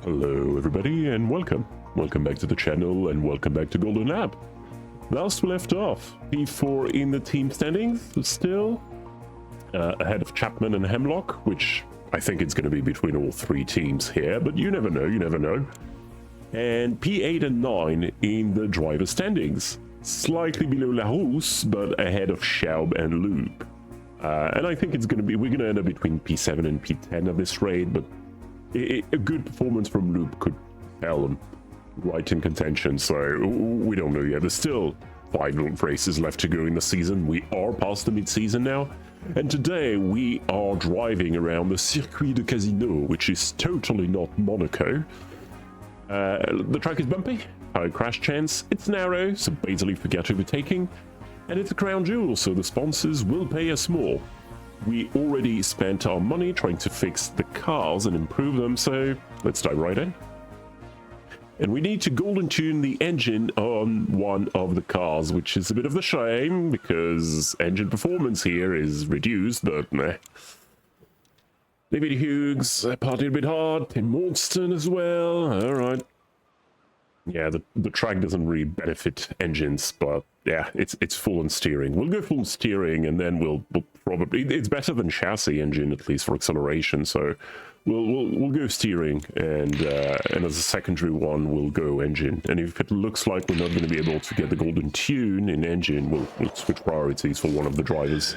Hello everybody and welcome. Welcome back to the channel and welcome back to Golden Lab. Last we left off, P4 in the team standings, still ahead of Chapman and Hemlock, which I think it's going to be between all three teams here, but you never know, you never know. And P8 and 9 in the driver standings, slightly below Larousse, but ahead of Schaub and Loop. And I think it's going to be, we're going to end up between P7 and P10 at this rate, but a good performance from Loop could tell them right in contention, so we don't know yet. There's still 5 races left to go in the season. We are past the mid-season now, and today we are driving around the Circuit de Casino, which is totally not Monaco. The track is bumpy, high crash chance, it's narrow, so basically forget overtaking, and it's a crown jewel, so the sponsors will pay us more. We already spent our money trying to fix the cars and improve them, so let's dive right in. And we need to golden tune the engine on one of the cars, which is a bit of a shame, because engine performance here is reduced, but meh. David Hughes partied a bit hard, Tim Mordston as well, alright. Yeah, the track doesn't really benefit engines, but yeah, it's full on steering. We'll go full steering, and then we'll probably, it's better than chassis engine, at least for acceleration, so we'll go steering, and as a secondary one, we'll go engine. And if it looks like we're not going to be able to get the golden tune in engine, we'll switch priorities for one of the drivers.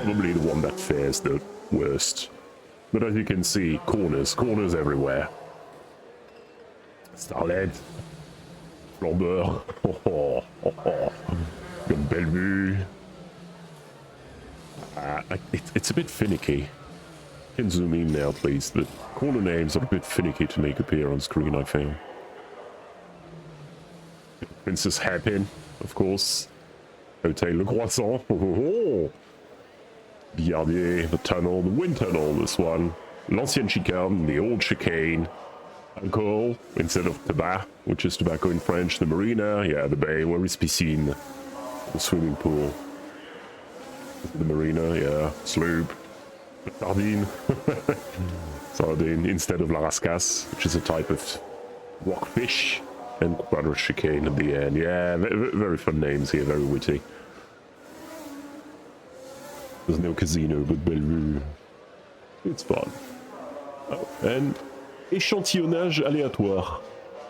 Probably the one that fares the worst. But as you can see, corners everywhere. Starlet, Flambeur, got Bellevue. It's a bit finicky. Can zoom in now, please. The corner names are a bit finicky to make appear on screen, I found. Princess Hairpin, of course. Hotel Le Croissant. Billardier, the tunnel, the wind tunnel, this one. L'ancienne chicane, the old chicane. Alcohol instead of tabac, which is tobacco in French. The marina, yeah, the bay, where is piscine? The swimming pool. The marina, yeah. Sloop. The sardine. Sardine instead of la rascasse, which is a type of rockfish. And quadra chicane at the end. Yeah, very fun names here, very witty. There's no casino but Bellevue. It's fun. Oh, and échantillonnage aléatoire.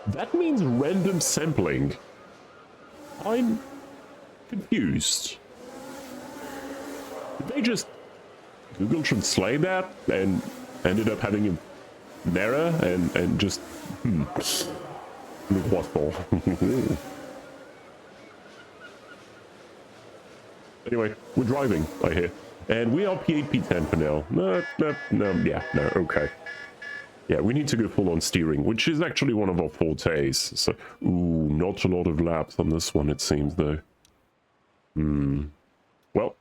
That means random sampling. I'm confused. Did they just Google Translate that and ended up having an error and just Le Croissant. Anyway, we're driving, I hear. And we are P8, P10 for now. No, okay. Yeah, we need to go full on steering, which is actually one of our fortes. So, ooh, not a lot of laps on this one, it seems, though. Well,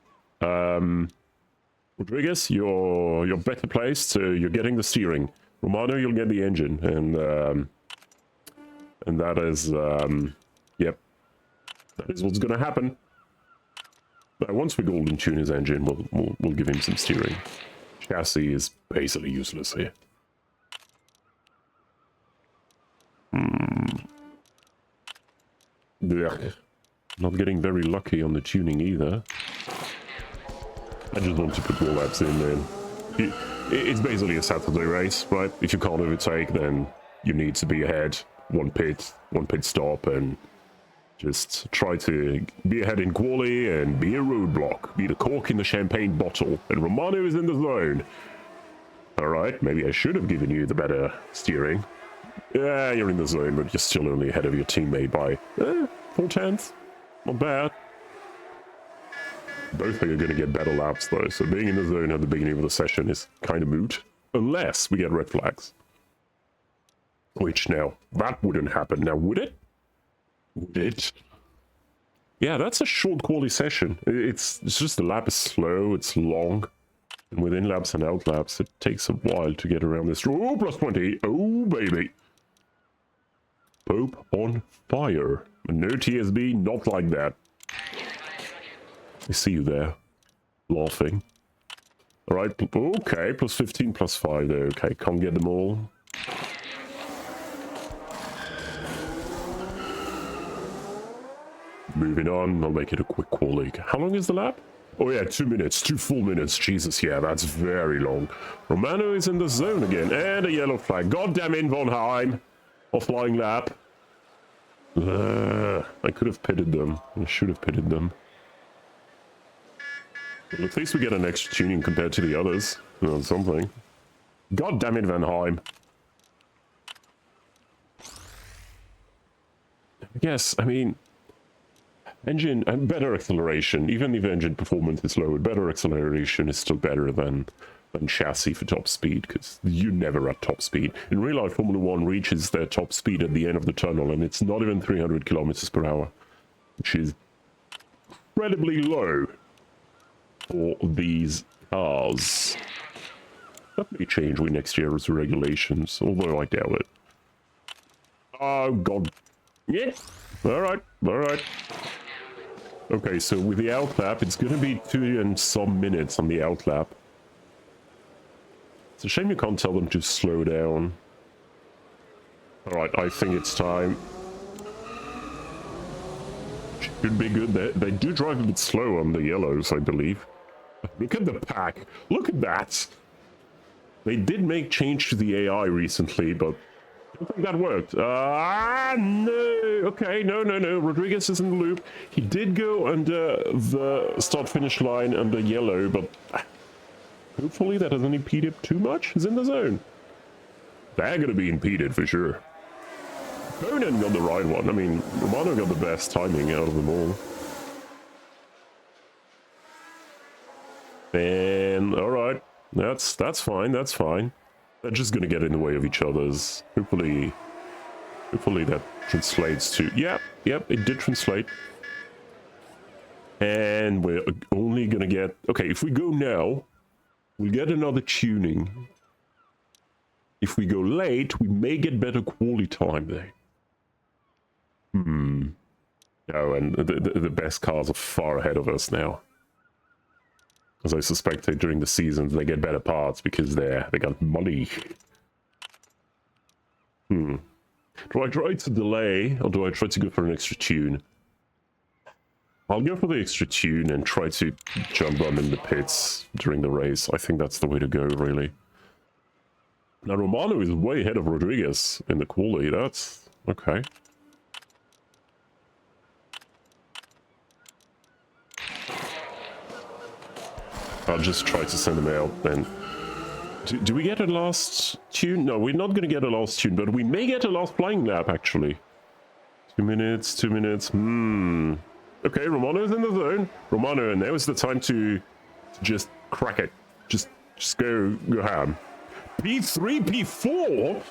Rodriguez, you're better placed, so you're getting the steering. Romano, you'll get the engine, and that is, yep, that is what's gonna happen. But once we golden tune his engine, we'll give him some steering. Chassis is basically useless here. Blech. Not getting very lucky on the tuning either. I just want to put more laps in, man. It's basically a Saturday race, right? If you can't overtake, then you need to be ahead. One pit stop, and just try to be ahead in quali and be a roadblock. Be the cork in the champagne bottle. And Romano is in the zone. Alright, maybe I should have given you the better steering. Yeah, you're in the zone, but you're still only ahead of your teammate by 4/10. Not bad. Both are going to get better laps, though, so being in the zone at the beginning of the session is kind of moot. Unless we get red flags. Which, now, that wouldn't happen. Now, would it? Would it? Yeah, that's a short quality session. It's just the lap is slow, it's long. And within laps and out laps, it takes a while to get around this. Oh, plus 20. Oh, baby. Pope on fire. No TSB, not like that. I see you there. Laughing. Alright, okay, plus 15, plus 5 there. Okay, can't get them all. Moving on, I'll make it a quick quali. How long is the lap? Oh yeah, 2 minutes, 2 full minutes. Jesus, yeah, that's very long. Romano is in the zone again, and a yellow flag. God damn it, Von Heim. A flying lap. I could have pitted them. I should have pitted them. Well, at least we get an extra tuning compared to the others. You know, something. God damn it, Van Heim. Yes, I mean, engine and better acceleration. Even if engine performance is low, better acceleration is still better than chassis for top speed, because you never at top speed. In real life, Formula 1 reaches their top speed at the end of the tunnel, and it's not even 300 kilometers per hour, which is incredibly low for these cars. That may change with next year's regulations, although I doubt it. Oh, God. Yeah. Alright, alright. Okay, so with the outlap, it's gonna be 2 and some minutes on the outlap. It's a shame you can't tell them to slow down. Alright, I think it's time. Should be good. They do drive a bit slow on the yellows, I believe. Look at the pack. Look at that. They did make change to the AI recently, but I don't think that worked. No. Okay, no. Rodriguez is in the loop. He did go under the start-finish line under yellow, but hopefully that doesn't impede it too much. He's in the zone. They're going to be impeded for sure. Conan got the right one. I mean, Romano got the best timing out of them all. And, alright. That's fine, that's fine. They're just going to get in the way of each other's. Hopefully that translates to... Yep, it did translate. And we're only going to get... Okay, if we go now, we'll get another tuning. If we go late, we may get better quality time there. No, and the best cars are far ahead of us now. As I suspected during the seasons, they get better parts because they got money. Do I try to delay, or do I try to go for an extra tune? I'll go for the extra tune and try to jump on in the pits during the race. I think that's the way to go, really. Now, Romano is way ahead of Rodriguez in the quali. That's okay. I'll just try to send him out then. Do we get a last tune? No, we're not going to get a last tune, but we may get a last flying lap, actually. 2 minutes, 2 minutes. Okay, Romano's in the zone. Romano, now is the time to just crack it. Just go ham. P3, P4?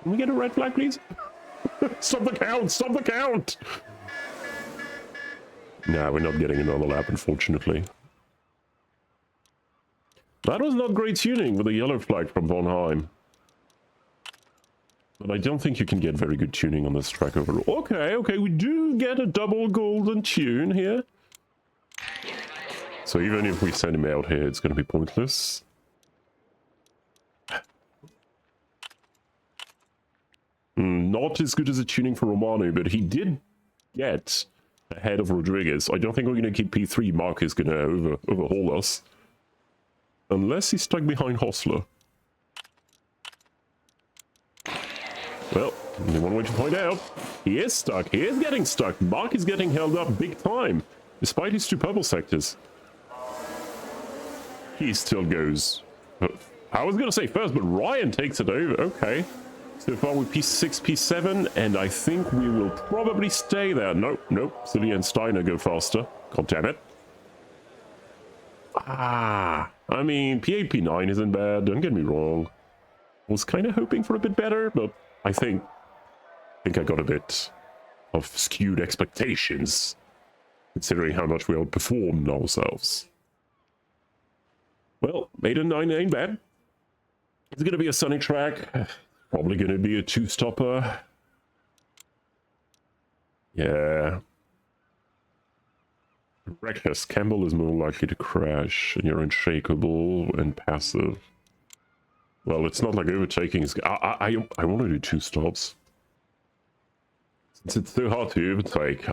Can we get a red flag, please? Stop the count! Stop the count! Nah, we're not getting another lap, unfortunately. That was not great tuning with a yellow flag from Von Heim. But I don't think you can get very good tuning on this track overall. Okay, we do get a double golden tune here. So even if we send him out here, it's going to be pointless. Not as good as a tuning for Romano, but he did get ahead of Rodriguez. I don't think we're going to keep P3. Mark is going to overhaul us. Unless he's stuck behind Hostler. Well, only one way to find out. He is stuck. He is getting stuck. Mark is getting held up big time, despite his 2 purple sectors. He still goes... I was going to say first, but Ryan takes it over. Okay. So far we're P6, P7, and I think we will probably stay there. Nope. Silly and Steiner go faster. God damn it. I mean, P8, P9 isn't bad, don't get me wrong. Was kind of hoping for a bit better, but I think I got a bit of skewed expectations, considering how much we outperformed ourselves. Well, 8 and 9 ain't bad. It's going to be a sunny track, probably going to be a 2-stopper. Yeah. Reckless. Campbell is more likely to crash, and you're unshakable and passive. Well, it's not like overtaking is... I want to do 2 stops. Since it's so hard to overtake,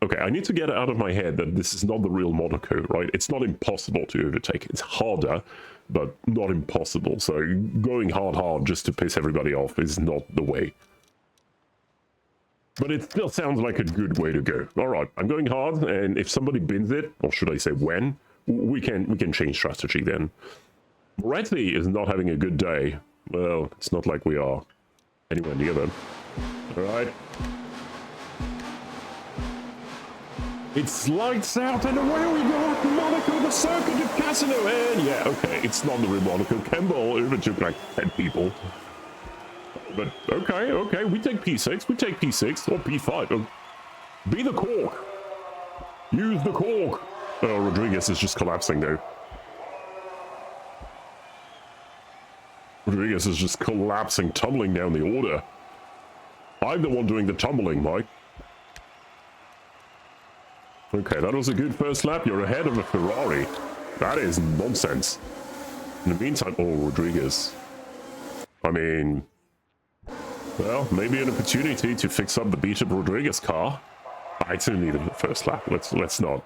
Okay, I need to get it out of my head that this is not the real Monaco, right? It's not impossible to overtake. It's harder, but not impossible. So going hard just to piss everybody off is not the way. But it still sounds like a good way to go. All right, I'm going hard, and if somebody bins it, or should I say when, we can change strategy then. Moretti is not having a good day. Well, it's not like we are anywhere near them. All right. It's lights out and away we go! Monaco, the circuit of Casino, and yeah, okay, it's not the real Monaco. Campbell overtook like 10 people. But okay, we take P6, or P5. Oh, be the cork! Use the cork! Oh, Rodriguez is just collapsing now. Rodriguez is just collapsing, tumbling down the order. I'm the one doing the tumbling, Mike. Okay, that was a good first lap. You're ahead of a Ferrari. That is nonsense. In the meantime, oh, Rodriguez. I mean, well, maybe an opportunity to fix up the beat-up Rodriguez car. I still needed the first lap. Let's not.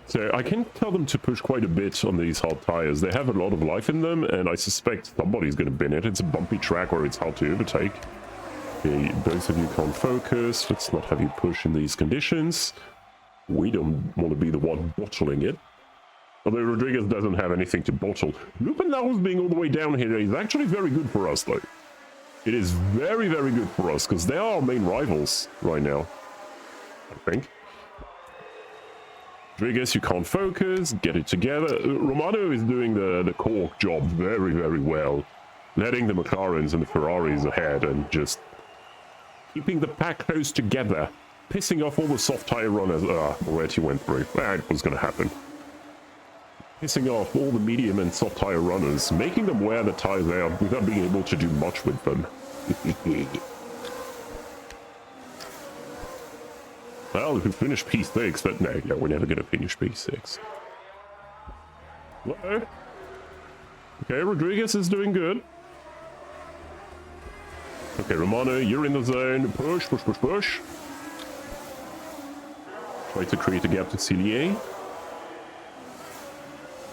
So I can tell them to push quite a bit on these hard tires. They have a lot of life in them, and I suspect somebody's going to bin it. It's a bumpy track where it's hard to overtake. Okay, both of you can't focus. Let's not have you push in these conditions. We don't want to be the one bottling it. Although Rodriguez doesn't have anything to bottle. Lupin Laos being all the way down here is actually very good for us, though. It is very, very good for us, because they are our main rivals right now, I think. Rodriguez, you can't focus. Get it together. Romano is doing the cork job very, very well. Letting the McLarens and the Ferraris ahead and just keeping the pack close together. Pissing off all the soft tire runners. Moretti went through. That was going to happen. Pissing off all the medium and soft tire runners. Making them wear the tires out without being able to do much with them. Well, if we finish P6, but no, we're never going to finish P6. Hello? Okay, Rodriguez is doing good. Okay, Romano, you're in the zone. Push. Try to create a gap to Cillier.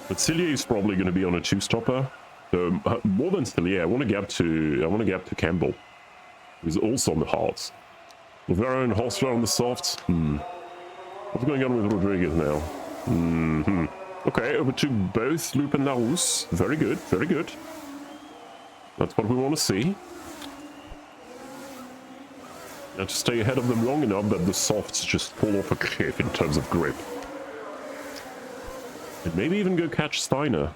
But Cillier is probably going to be on a two-stopper. So more than Cillier, I want to gap to Campbell, who's also on the hards. Rivera and Hosler on the softs. What's going on with Rodriguez now? Okay, overtook both Loop and Larousse. Very good, very good. That's what we want to see. Now to stay ahead of them long enough that the softs just fall off a cliff in terms of grip. And maybe even go catch Steiner.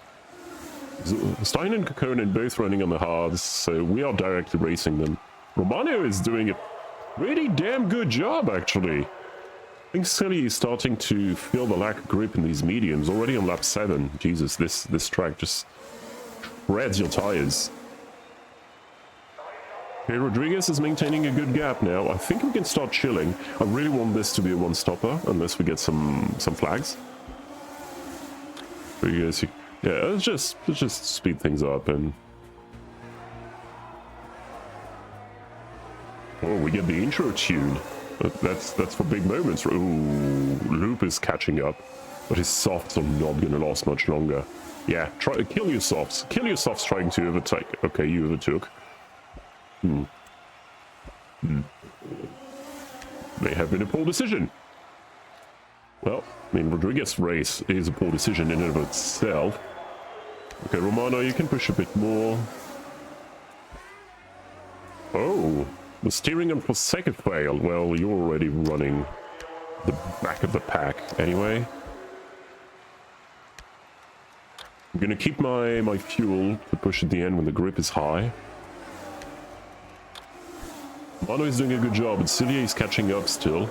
Steiner and Kokkonen both running on the hards, so we are directly racing them. Romano is doing a pretty damn good job, actually. I think Silly is starting to feel the lack of grip in these mediums. Already on lap 7. Jesus, this track just shreds your tires. Okay, Rodriguez is maintaining a good gap now. I think we can start chilling. I really want this to be a one-stopper, unless we get some flags. Rodriguez, yeah, let's just speed things up and... Oh, we get the intro tune. That's for big moments. Ooh, Loop is catching up, but his softs are not going to last much longer. Yeah, kill your softs. Kill your softs trying to overtake. Okay, you overtook. May have been a poor decision. Well, I mean, Rodriguez's race is a poor decision in and of itself. Okay, Romano, you can push a bit more. Oh, the steering and Fonseca failed. Well, you're already running the back of the pack anyway. I'm gonna keep my fuel to push at the end when the grip is high. Mano is doing a good job, but Cillier is catching up still.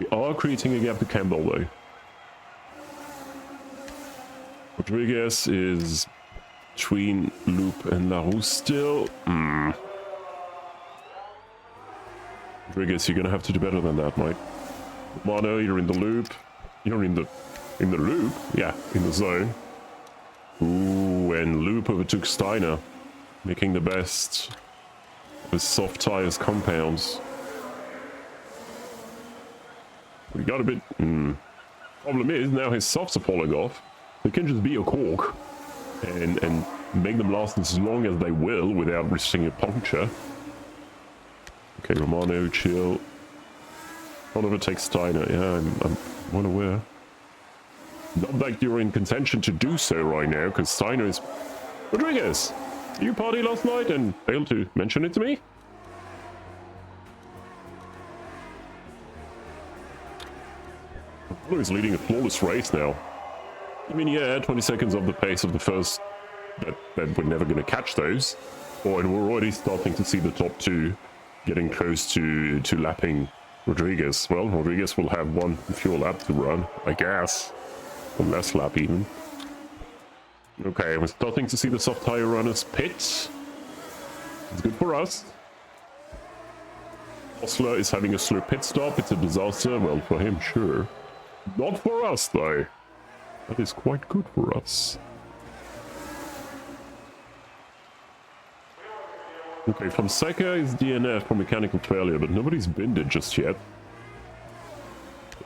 We are creating a gap to Campbell, though. Rodriguez is between Loop and Larousse still. Rodriguez, you're gonna have to do better than that, mate. Mano, you're in the loop. You're in the loop? Yeah, in the zone. Ooh, and Loop overtook Steiner, making the best with soft tires compounds. We got a bit... Problem is, now his softs are falling off. They can just be a cork. And make them last as long as they will without risking a puncture. Okay, Romano, chill. Don't overtake Steiner. Yeah, I'm well aware. Not that you're in contention to do so right now, because Steiner is... Rodriguez! You party last night and failed to mention it to me? Romano is leading a flawless race now. I mean, yeah, 20 seconds off the pace of the first... That we're never going to catch those. And we're already starting to see the top two getting close to lapping Rodriguez. Well, Rodriguez will have one fuel lap to run, I guess. One less lap even. Okay, we're starting to see the soft tire runners pit. It's good for us. Osler is having a slow pit stop. It's a disaster. Well, for him, sure. Not for us, though. That is quite good for us. Okay, Fonseca is DNF for mechanical failure, but nobody's binned it just yet.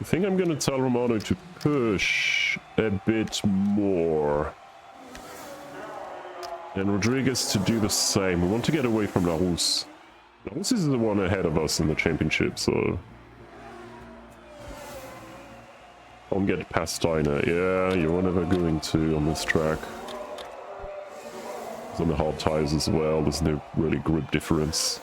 I think I'm gonna tell Romano to push a bit more. And Rodriguez to do the same. We want to get away from Larus. Larus is the one ahead of us in the championship, so... Don't get past Steiner. Yeah, you're never going to on this track. It's on the hard tires as well. There's no really grip difference.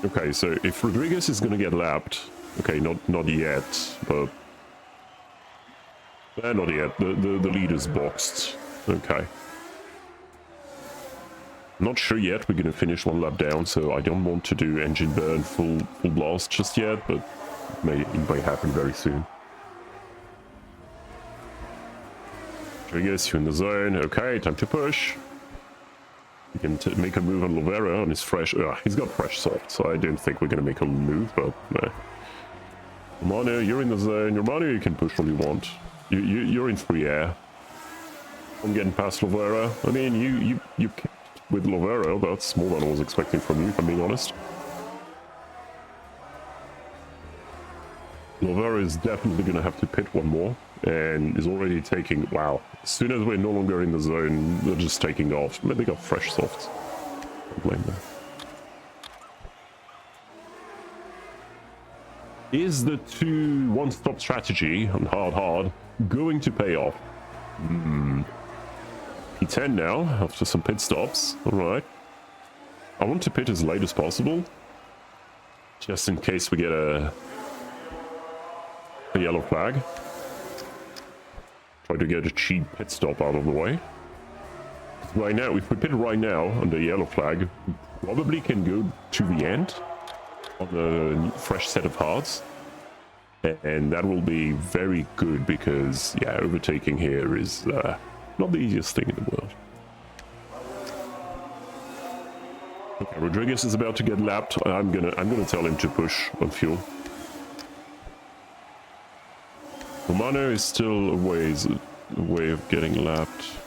Okay, so if Rodriguez is gonna get lapped, okay, not yet, but not yet. The leader's boxed. Okay. Not sure yet. We're gonna finish one lap down, so I don't want to do engine burn full blast just yet, but it may happen very soon. Rodriguez, you're in the zone. Okay, time to push. You can make a move on Lovera on his fresh... he's got fresh soft, so I don't think we're going to make a move, but... Romano, you're in the zone. Romano, you can push all you want. You're in free air. I'm getting past Lovera. I mean, you kept with Lovera. That's more than I was expecting from you, if I'm being honest. Lovera is definitely going to have to pit one more, and is already taking... Wow. As soon as we're no longer in the zone, they're just taking off. Maybe they got fresh softs. Don't blame them. Is the 2-1-stop strategy on hard going to pay off? P10 now, after some pit stops. Alright. I want to pit as late as possible, just in case we get a yellow flag. Try to get a cheap pit stop out of the way. Right now, if we pit right now on the yellow flag, we probably can go to the end on a fresh set of hards. And that will be very good because, yeah, overtaking here is not the easiest thing in the world. Okay, Rodriguez is about to get lapped. I'm gonna tell him to push on fuel. Romano is still a way of getting lapped.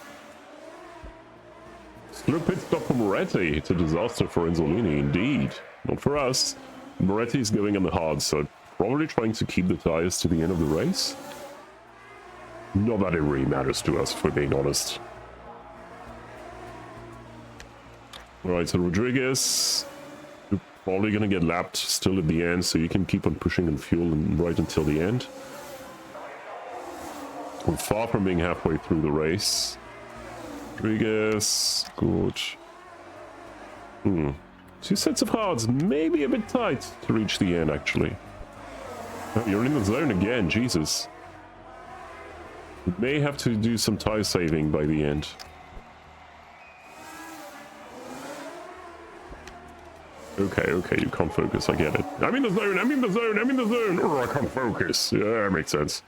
Slow pit stop for Moretti. It's a disaster for Enzolini, indeed. Not for us. Moretti is going on the hard, so probably trying to keep the tires to the end of the race. Not that it really matters to us, if we're being honest. Alright, so Rodriguez, you're probably gonna get lapped still at the end, so you can keep on pushing on fuel and right until the end. We're far from being halfway through the race. Rodriguez, good. 2 sets of hards, maybe a bit tight to reach the end, actually. Oh, you're in the zone again, Jesus. We may have to do some tire saving by the end. Okay, you can't focus, I get it. I'm in the zone, I'm in the zone, I'm in the zone! Oh, I can't focus. Yeah, makes sense.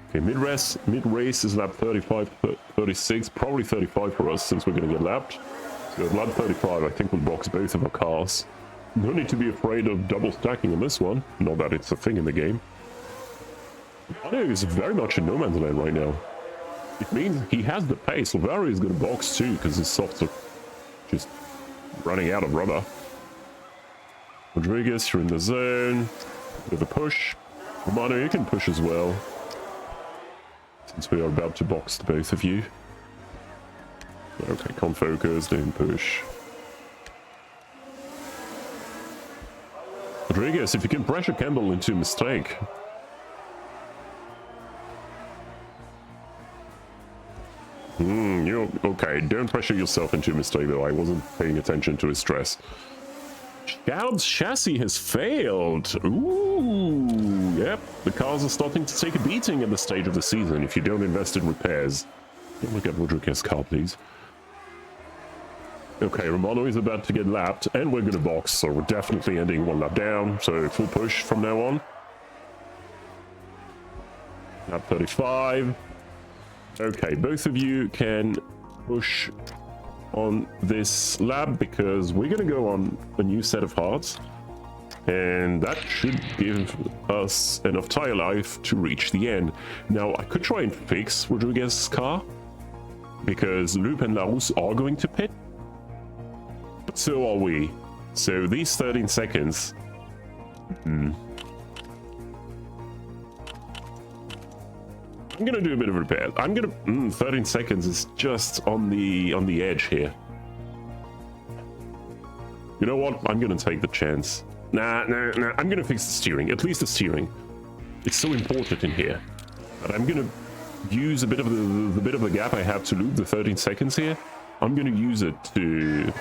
Okay, mid-race is lap 35, 36, probably 35 for us since we're going to get lapped. So at lap 35, I think we'll box both of our cars. No need to be afraid of double stacking on this one. Not that it's a thing in the game. Manu is very much in no man's land right now. It means he has the pace. Silvari is going to box too because his softs are just running out of rubber. Rodriguez, you're in the zone. With a push. Romano, you can push as well. Since we are about to box the both of you. Okay, can't focus, don't push. Rodriguez, if you can pressure Campbell into a mistake. You're okay. Don't pressure yourself into a mistake, though. I wasn't paying attention to his stress. Scout's chassis has failed. Ooh, yep. The cars are starting to take a beating at the stage of the season if you don't invest in repairs. Don't look at Rodriguez's car, please. Okay, Romano is about to get lapped, and we're going to box, so we're definitely ending one lap down. So full push from now on. Lap 35. Okay, both of you can push on this lap because we're going to go on a new set of hards. And that should give us enough tire life to reach the end. Now, I could try and fix Rodriguez's car because Loop and Larousse are going to pit. But so are we. So these 13 seconds... I'm gonna do a bit of repair. I'm gonna 13 seconds is just on the edge here. You know what? I'm gonna take the chance. Nah. I'm gonna fix the steering. At least the steering. It's so important in here. But I'm gonna use a bit of the bit of the gap I have to loop the 13 seconds here. I'm gonna use it to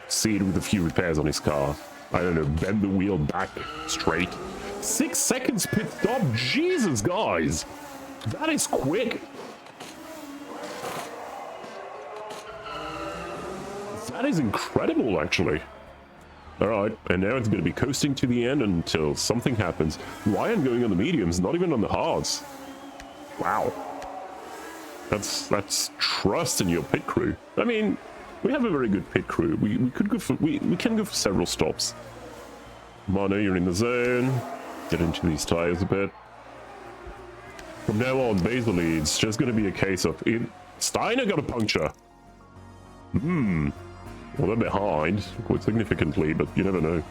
see it with a few repairs on his car. I don't know, bend the wheel back straight. 6 seconds pit stop. Jesus, guys. That is quick. That is incredible, actually. Alright, and now it's going to be coasting to the end until something happens. Ryan going on the mediums, not even on the hards. Wow. That's trust in your pit crew. I mean, we have a very good pit crew. We could go for we can go for several stops. Mano, you're in the zone. Get into these tires a bit. From now on, basically, it's just going to be a case of... Steiner got a puncture. Well, they're behind quite significantly, but you never know.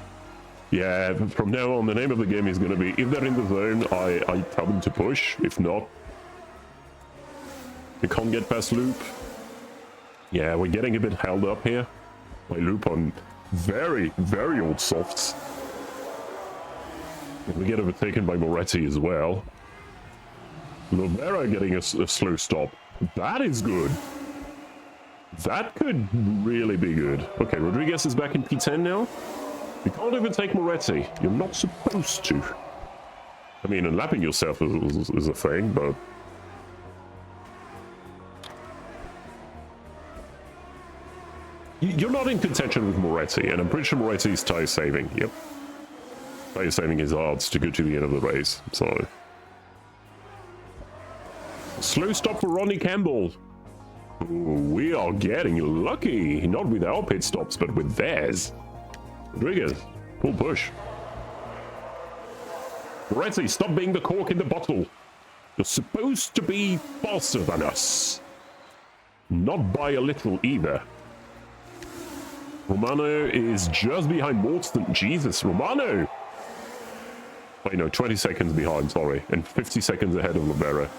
Yeah, from now on, the name of the game is going to be, if they're in the zone, I tell them to push. If not, they can't get past Loop. Yeah, we're getting a bit held up here by Loop on very, very old softs. We get overtaken by Moretti as well. Lovera getting a slow stop. That is good. That could really be good. Okay, Rodriguez is back in P10 now. You can't overtake Moretti. You're not supposed to. I mean, and lapping yourself is a thing, but... You're not in contention with Moretti, and I'm pretty sure Moretti is tire saving. Yep. Tire saving his odds to go to the end of the race, so... Slow stop for Ronnie Campbell. We are getting lucky. Not with our pit stops, but with theirs. Rodriguez, full push. Moretti, stop being the cork in the bottle. You're supposed to be faster than us. Not by a little either. Romano is just behind Morton. Jesus, Romano! Wait, no, 20 seconds behind, sorry. And 50 seconds ahead of Lovera.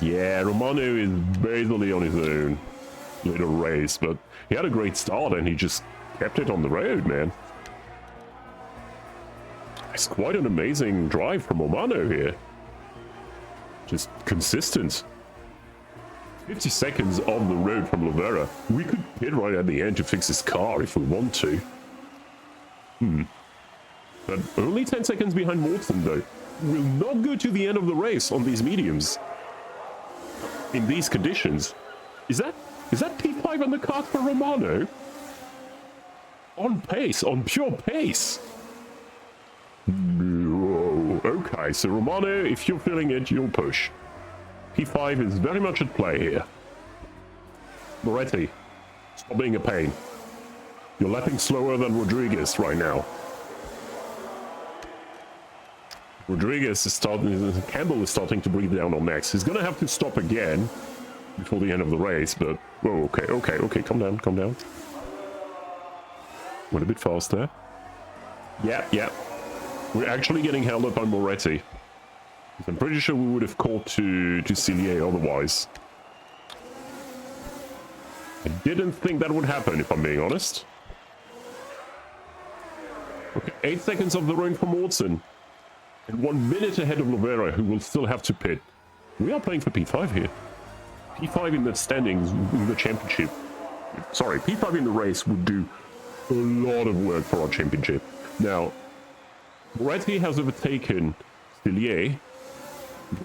Yeah, Romano is basically on his own little race, but he had a great start and he just kept it on the road, man. It's quite an amazing drive from Romano here. Just consistent. 50 seconds on the road from Lovera. We could pit right at the end to fix his car if we want to. But only 10 seconds behind Morton, though. Will not go to the end of the race on these mediums. In these conditions. Is that P5 on the card for Romano? On pace, on pure pace. Whoa. Okay, so Romano, if you're feeling it, you'll push. P5 is very much at play here. Moretti, stop being a pain. You're lapping slower than Rodriguez right now. Rodriguez is starting, Campbell is starting to breathe down on Max. He's gonna have to stop again before the end of the race, but... Oh, okay, calm down. Went a bit faster. Yeah. We're actually getting held up by Moretti. I'm pretty sure we would have caught to Cillier otherwise. I didn't think that would happen, if I'm being honest. Okay, 8 seconds of the run for Morton. And 1 minute ahead of Lovera, who will still have to pit. We are playing for P5 here. P5 in the standings, in the championship. Sorry, P5 in the race would do a lot of work for our championship. Now, Moretti has overtaken Cillier,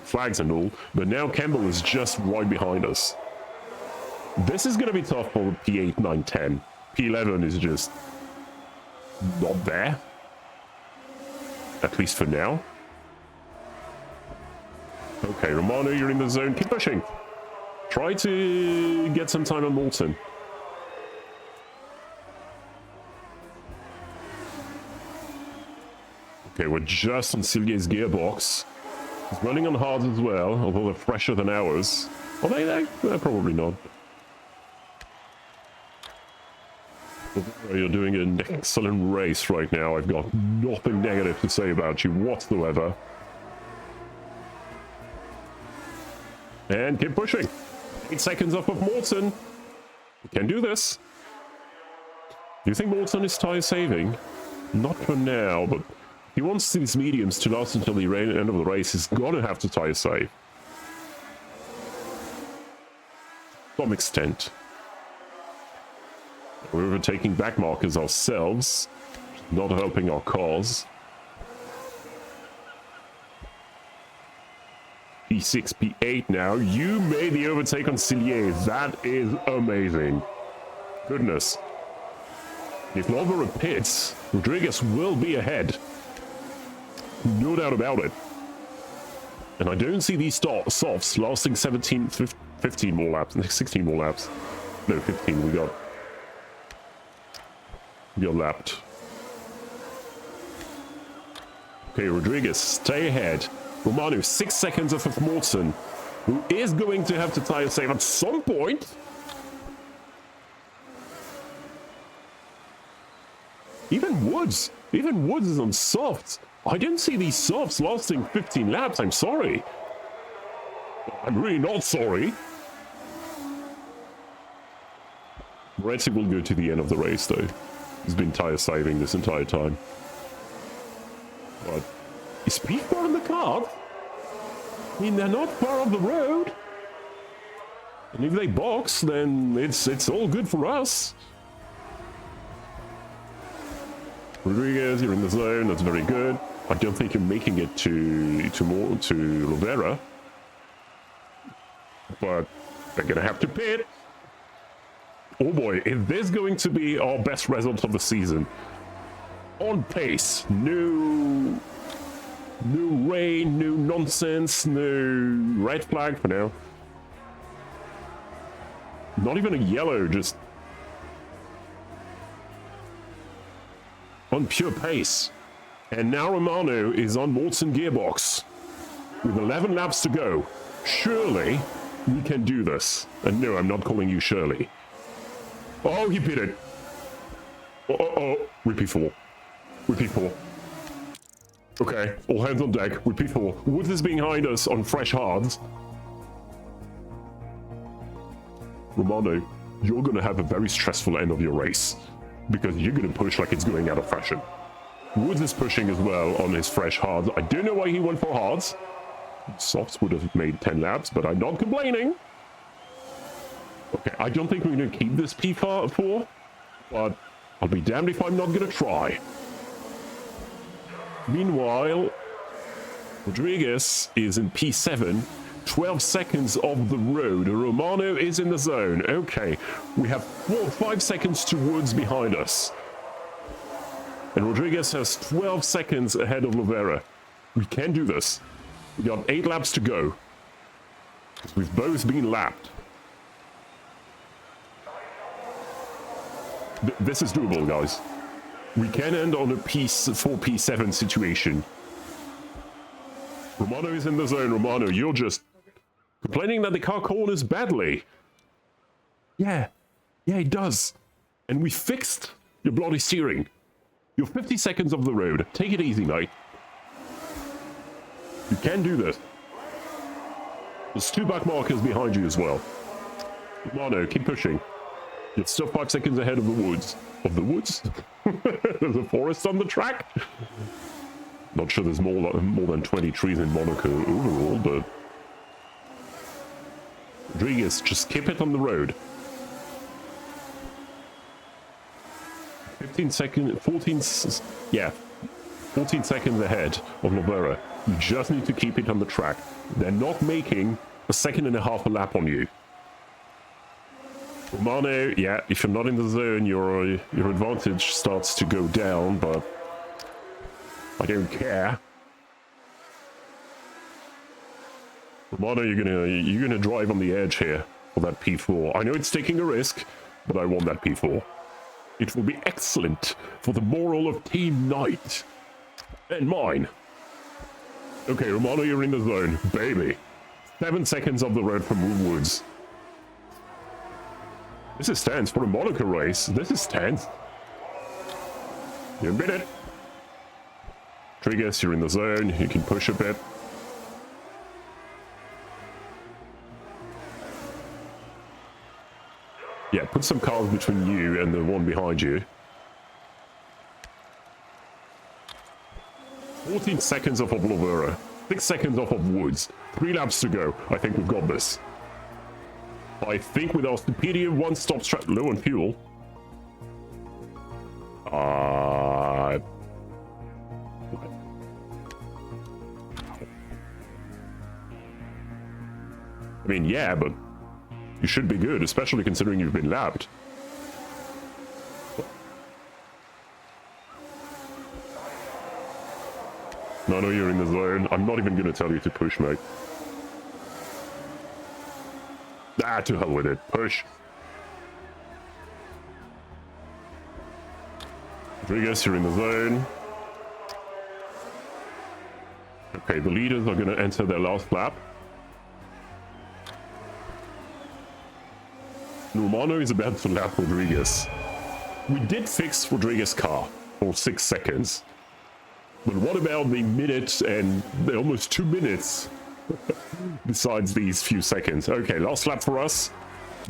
flags and all, but now Campbell is just right behind us. This is going to be tough for P8, 9, 10. P11 is just not there. At least for now. Okay, Romano, you're in the zone. Keep pushing. Try to get some time on Moulton. Okay, we're just on Cillier's gearbox. He's running on hards as well, although they're fresher than ours. Are they? They're probably not. You're doing an excellent race right now. I've got nothing negative to say about you whatsoever. And keep pushing. 8 seconds off of Morton. We can do this. Do you think Morton is tire saving? Not for now, but he wants these mediums to last until the end of the race. He's gonna have to tire save. To some extent. We're overtaking back markers ourselves, not helping our cause. P6, P8 now. You made the overtake on Cillier. That is amazing. Goodness. If Lovera pits, Rodriguez will be ahead. No doubt about it. And I don't see these softs lasting 15 more laps, 16 more laps. No, 15 we got. We got lapped. Okay, Rodriguez, stay ahead. Romano, 6 seconds off of Morton, who is going to have to tire save at some point. Even Woods is on softs. I didn't see these softs lasting 15 laps, I'm sorry. I'm really not sorry. Moretti will go to the end of the race though. He's been tire saving this entire time. But is P4 on the card? I mean, they're not far off the road. And if they box, then it's all good for us. Rodriguez, you're in the zone. That's very good. I don't think you're making it to Lovera. But they're gonna have to pit. Oh boy, is this going to be our best result of the season? On pace. No rain, no nonsense, no red flag for now. Not even a yellow, just on pure pace. And now Romano is on Morton gearbox with 11 laps to go. Surely we can do this. And no, I'm not calling you Shirley. Oh, he bit it. Oh, we P4. We P4. Okay, all hands on deck. We P4. Woods is behind us on fresh hards. Romano, you're gonna have a very stressful end of your race because you're gonna push like it's going out of fashion. Woods is pushing as well on his fresh hards. I don't know why he went for hards. Softs would have made 10 laps, but I'm not complaining. Okay, I don't think we're going to keep this P4, but I'll be damned if I'm not going to try. Meanwhile, Rodriguez is in P7, 12 seconds off the road. Romano is in the zone. Okay, we have 5 seconds to Woods behind us. And Rodriguez has 12 seconds ahead of Lovera. We can do this. We got 8 laps to go. We've both been lapped. This is doable, guys. We can end on a P4, P7 situation. Romano is in the zone. Romano, you're just complaining that the car corners badly. Yeah, it does. And we fixed your bloody steering. You're 50 seconds off the road. Take it easy, mate. You can do this. There's 2 back markers behind you as well. Romano, keep pushing. You're still 5 seconds ahead of the woods. Of the woods? There's a forest on the track? Not sure there's more than 20 trees in Monaco overall, but... Rodriguez, just keep it on the road. 15 seconds... 14 seconds ahead of Lovera. You just need to keep it on the track. They're not making a second and a half a lap on you. Romano, yeah, if you're not in the zone, your advantage starts to go down, but I don't care. Romano, you're gonna drive on the edge here for that P4. I know it's taking a risk, but I want that P4. It will be excellent for the moral of Team Knight and mine. Okay, Romano, you're in the zone, baby. 7 seconds off the road from Woods. This is tense for a Monaco race. This is tense. You admit it. Rodriguez, you're in the zone. You can push a bit. Yeah, put some cars between you and the one behind you. 14 seconds off of Lovera. 6 seconds off of Woods. 3 laps to go. I think we've got this. I think with our superior one-stop strat low on fuel. I mean, yeah, but you should be good, especially considering you've been lapped. No, you're in the zone. I'm not even going to tell you to push, mate. Ah, to hell with it. Push. Rodriguez, you're in the zone. Okay, the leaders are going to enter their last lap. Romano is about to lap Rodriguez. We did fix Rodriguez's car for 6 seconds. But what about the minute and the almost 2 minutes besides these few seconds? Okay, last lap for us.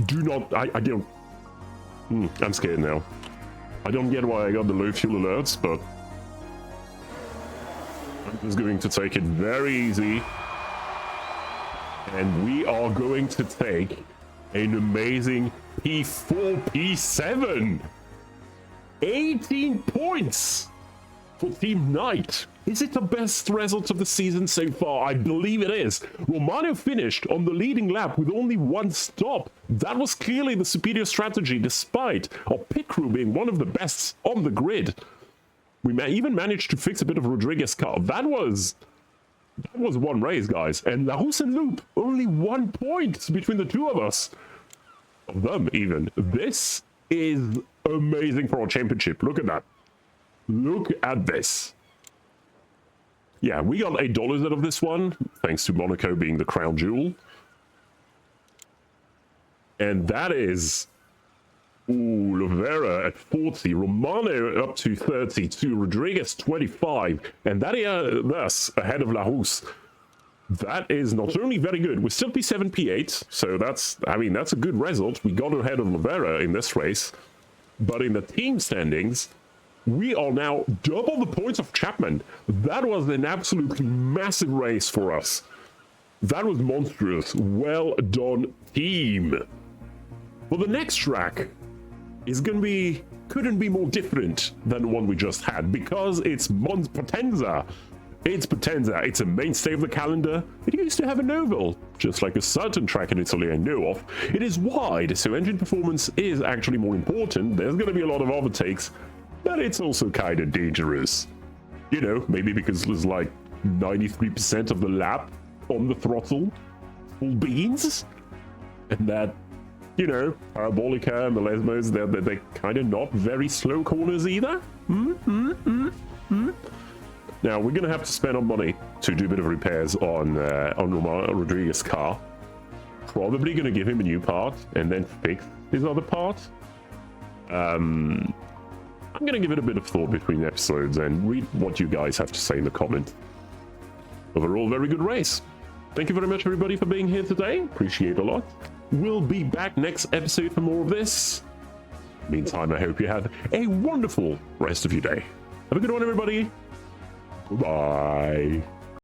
Do not... I don't... I'm scared now. I don't get why I got the low fuel alerts, but... I'm just going to take it very easy. And we are going to take an amazing P4, P7! 18 points! For Team Knight. Is it the best result of the season so far? I believe it is. Romano finished on the leading lap with only 1 stop. That was clearly the superior strategy, despite our pit crew being one of the best on the grid. We even managed to fix a bit of Rodriguez's car. That was one race, guys. And Larousse and Loop, only 1 point between the two of us. Of them, even. This is amazing for our championship. Look at that. Look at this. Yeah, we got $8 out of this one, thanks to Monaco being the crown jewel. And that is... Ooh, Lovera at 40, Romano up to 32, Rodriguez 25, and that is thus ahead of Larousse. That is not only very good, we're still P7, P8, so that's a good result. We got ahead of Lovera in this race, but in the team standings, we are now double the points of Chapman. That was an absolutely massive race for us. That was monstrous. Well done, team. Well, the next track is couldn't be more different than the one we just had, because it's Potenza. It's Potenza. It's a mainstay of the calendar. It used to have an oval, just like a certain track in Italy I know of. It is wide, so engine performance is actually more important. There's going to be a lot of overtakes, but it's also kind of dangerous. You know, maybe because there's like 93% of the lap on the throttle, full beans, and that, you know, Parabolica and the Lesmos, they're kind of not very slow corners either. Now, we're going to have to spend our money to do a bit of repairs on Rodriguez's car. Probably going to give him a new part and then fix his other part. I'm gonna give it a bit of thought between episodes and read what you guys have to say in the comments. Overall, very good race. Thank you very much, everybody, for being here today. Appreciate it a lot. We'll be back next episode for more of this. Meantime, I hope you have a wonderful rest of your day. Have a good one, everybody. Bye.